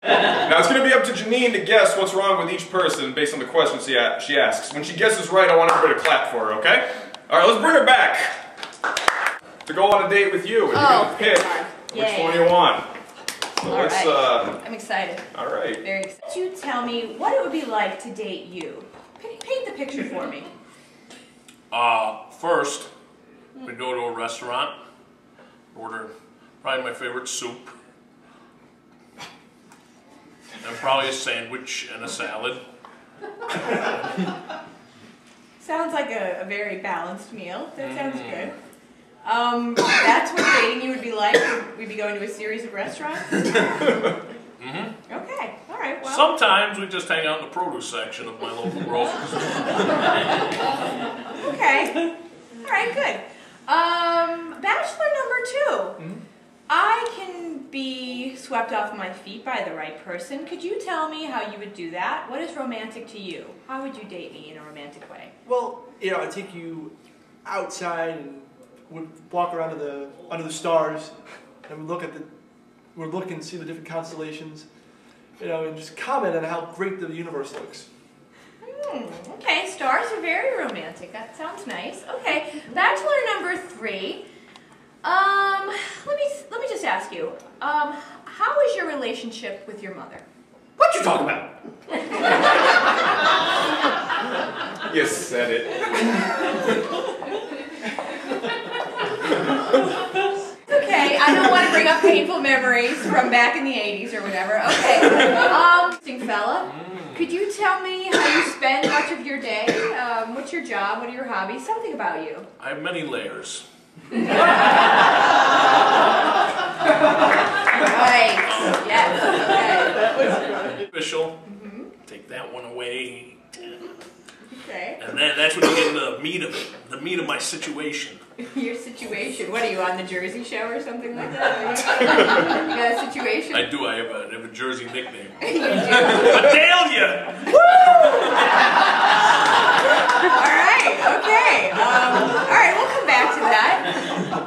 Now it's going to be up to Jeannine to guess what's wrong with each person based on the questions she asks. When she guesses right, I want everybody to clap for her, okay? Alright, let's bring her back to go on a date with you. And you're going to pick which one you want. So let's, I'm excited. Alright. Very excited. Could you tell me what it would be like to date you? Paint the picture for me. First, we go to a restaurant, order probably my favorite soup, and probably a sandwich and a salad. Sounds like a very balanced meal. That sounds good. That's what dating you would be like? We'd be going to a series of restaurants? Mm-hmm. Okay, alright, well. Sometimes we just hang out in the produce section of my local grocery store. Okay, alright, good. Bachelor number 2. I can be swept off my feet by the right person. Could you tell me how you would do that? What is romantic to you? How would you date me in a romantic way? Well, you know, I'd take you outside and would walk around under the stars and we'd look and see the different constellations, you know, and just comment on how great the universe looks. Okay, stars are very romantic. That sounds nice. Okay, Bachelor number 3. Let me just ask you. How is your relationship with your mother? What you talking about? You said it. Okay, I don't want to bring up painful memories from back in the 80s or whatever. Okay, interesting fella. Could you tell me how you spend much of your day? What's your job? What are your hobbies? Something about you. I have many layers. Right. Yes. Okay. Official. Take that one away. Okay. And then that's when you get into the meat of it. The meat of my situation. Your situation. What are you, on the Jersey Show or something like that? You got a situation? I do. I have a Jersey nickname. You do? Adelia! Alright, okay. Alright, we'll come back to that.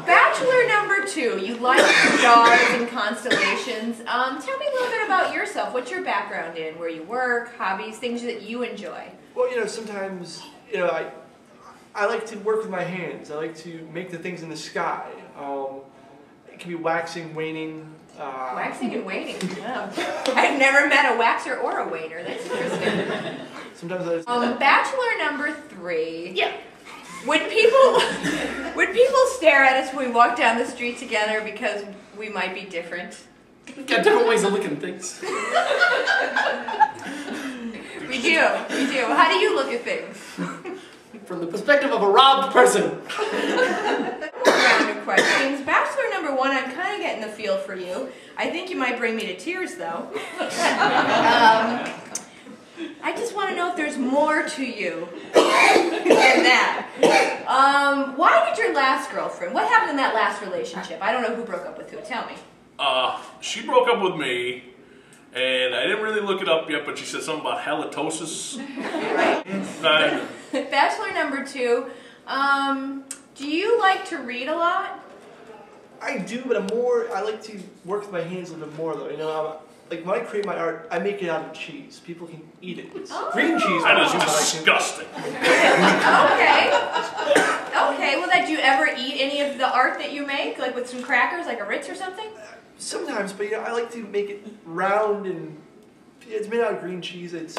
Bachelor number 2. You like stars and constellations. Tell me a little bit about yourself. What's your background in? Where you work, hobbies, things that you enjoy? Well, you know, sometimes, you know, I like to work with my hands. I like to make the things in the sky. It can be waxing, waning. Waxing and waning. Wow. I've never met a waxer or a wainer. That's interesting. Sometimes I Bachelor number 3. Yeah. Would people stare at us when we walk down the street together because we might be different? We've got different ways of looking at things. We do. How do you look at things? From the perspective of a robbed person. Round of questions. Bachelor number 1, I'm kind of getting the feel for you. I think you might bring me to tears, though. I just want to know if there's more to you than that. Why did your last girlfriend, what happened in that last relationship? I don't know who broke up with who. Tell me. She broke up with me, and I didn't really look it up yet, but she said something about halitosis. Right. Bachelor number 2, do you like to read a lot? I do, but I like to work with my hands a little bit more, though. You know, like when I create my art, I make it out of cheese. People can eat it. It's green cheese. That is disgusting. Okay, well, do you ever eat any of the art that you make? Like with some crackers, like a Ritz or something? Sometimes, but you know, I like to make it round and it's made out of green cheese. It's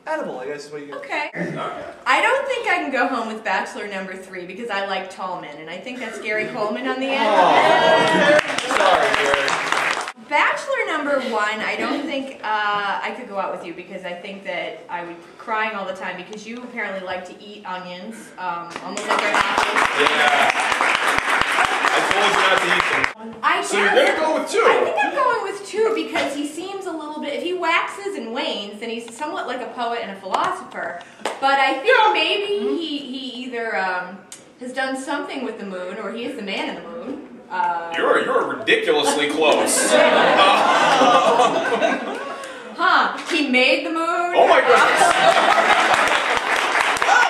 edible, I guess is what you get. Okay. I don't think I can go home with Bachelor number 3 because I like tall men, and I think that's Gary Coleman on the end. Sorry, Gary. Bachelor number 1, I don't think I could go out with you because I think that I would be crying all the time because you apparently like to eat onions, almost like they're apples. Yeah. I told you not to eat them. So you're going to go with 2? I think I'm going with 2 because he seems a little bit, if he waxes and wanes, then he's somewhat like a poet and a philosopher. But I think maybe he either has done something with the moon or he is the man in the moon. You're ridiculously close. He made the moon? Oh my goodness.